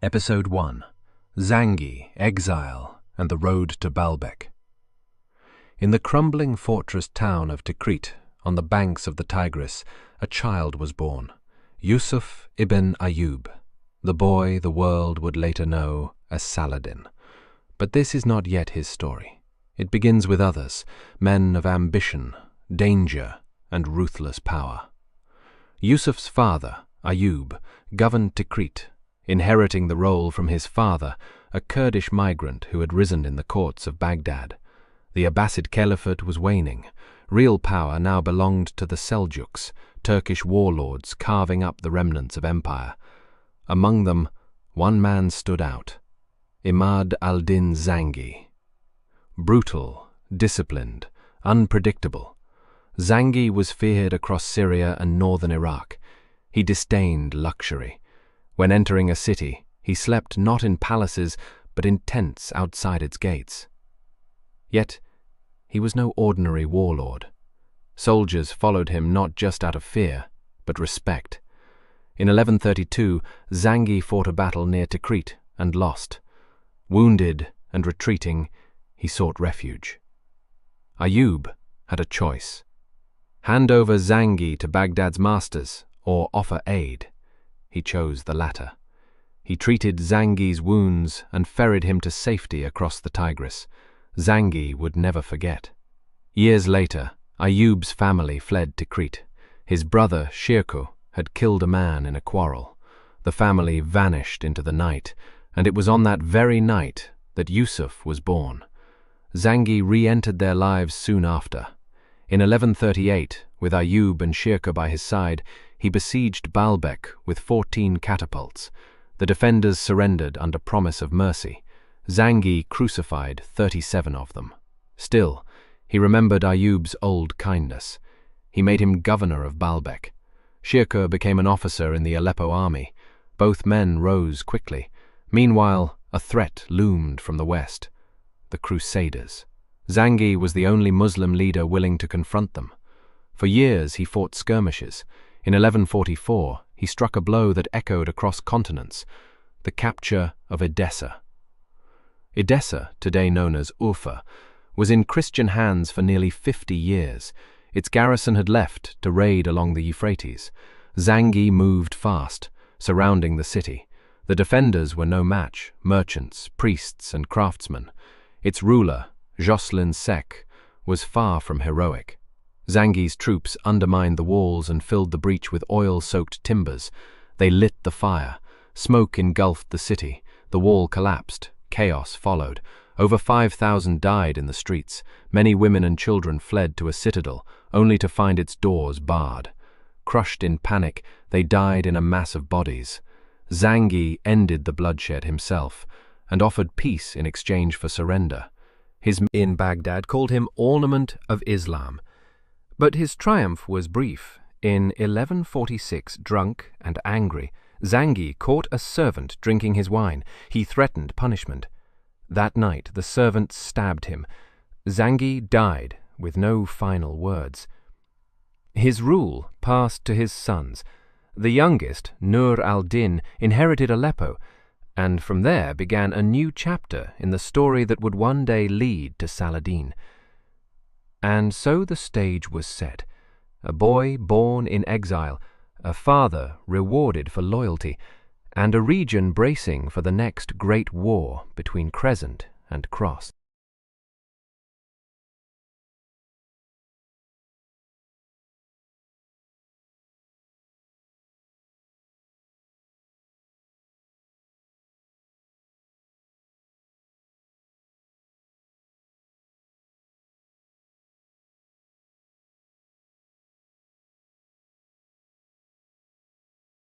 Episode 1. Zangi, Exile, and the Road to Baalbek. In the crumbling fortress town of Tikrit, on the banks of the Tigris, a child was born, Yusuf ibn Ayyub, the boy the world would later know as Saladin. But this is not yet his story. It begins with others, men of ambition, danger, and ruthless power. Yusuf's father, Ayyub, governed Tikrit, inheriting the role from his father, a Kurdish migrant who had risen in the courts of Baghdad. The Abbasid Caliphate was waning. Real power now belonged to the Seljuks, Turkish warlords carving up the remnants of empire. Among them, one man stood out, Imad al-Din Zangi. Brutal, disciplined, unpredictable, Zangi was feared across Syria and northern Iraq. He disdained luxury. When entering a city, he slept not in palaces, but in tents outside its gates. Yet, he was no ordinary warlord. Soldiers followed him not just out of fear, but respect. In 1132, Zangi fought a battle near Tikrit and lost. Wounded and retreating, he sought refuge. Ayyub had a choice: hand over Zangi to Baghdad's masters, or offer aid. He chose the latter. He treated Zangi's wounds and ferried him to safety across the Tigris. Zangi would never forget. Years later, Ayyub's family fled to Tikrit. His brother, Shirkuh, had killed a man in a quarrel. The family vanished into the night, and it was on that very night that Yusuf was born. Zangi re-entered their lives soon after. In 1138, with Ayyub and Shirkuh by his side, he besieged Baalbek with 14 catapults. The defenders surrendered under promise of mercy. Zangi crucified 37 of them. Still, he remembered Ayyub's old kindness. He made him governor of Baalbek. Shirkuh became an officer in the Aleppo army. Both men rose quickly. Meanwhile, a threat loomed from the west: the Crusaders. Zangi was the only Muslim leader willing to confront them. For years he fought skirmishes. In 1144, he struck a blow that echoed across continents: the capture of Edessa. Edessa, today known as Urfa, was in Christian hands for nearly 50 years. Its garrison had left to raid along the Euphrates. Zangi moved fast, surrounding the city. The defenders were no match: merchants, priests, and craftsmen. Its ruler, Jocelyn Sek, was far from heroic. Zangi's troops undermined the walls and filled the breach with oil-soaked timbers. They lit the fire. Smoke engulfed the city. The wall collapsed. Chaos followed. Over 5,000 died in the streets. Many women and children fled to a citadel, only to find its doors barred. Crushed in panic, they died in a mass of bodies. Zangi ended the bloodshed himself, and offered peace in exchange for surrender. His men in Baghdad called him Ornament of Islam. But his triumph was brief. In 1146, drunk and angry, Zangi caught a servant drinking his wine. He threatened punishment. That night, the servant stabbed him. Zangi died with no final words. His rule passed to his sons. The youngest, Nur al-Din, inherited Aleppo, and from there began a new chapter in the story that would one day lead to Saladin. And so the stage was set. A boy born in exile, a father rewarded for loyalty, and a region bracing for the next great war between Crescent and Cross.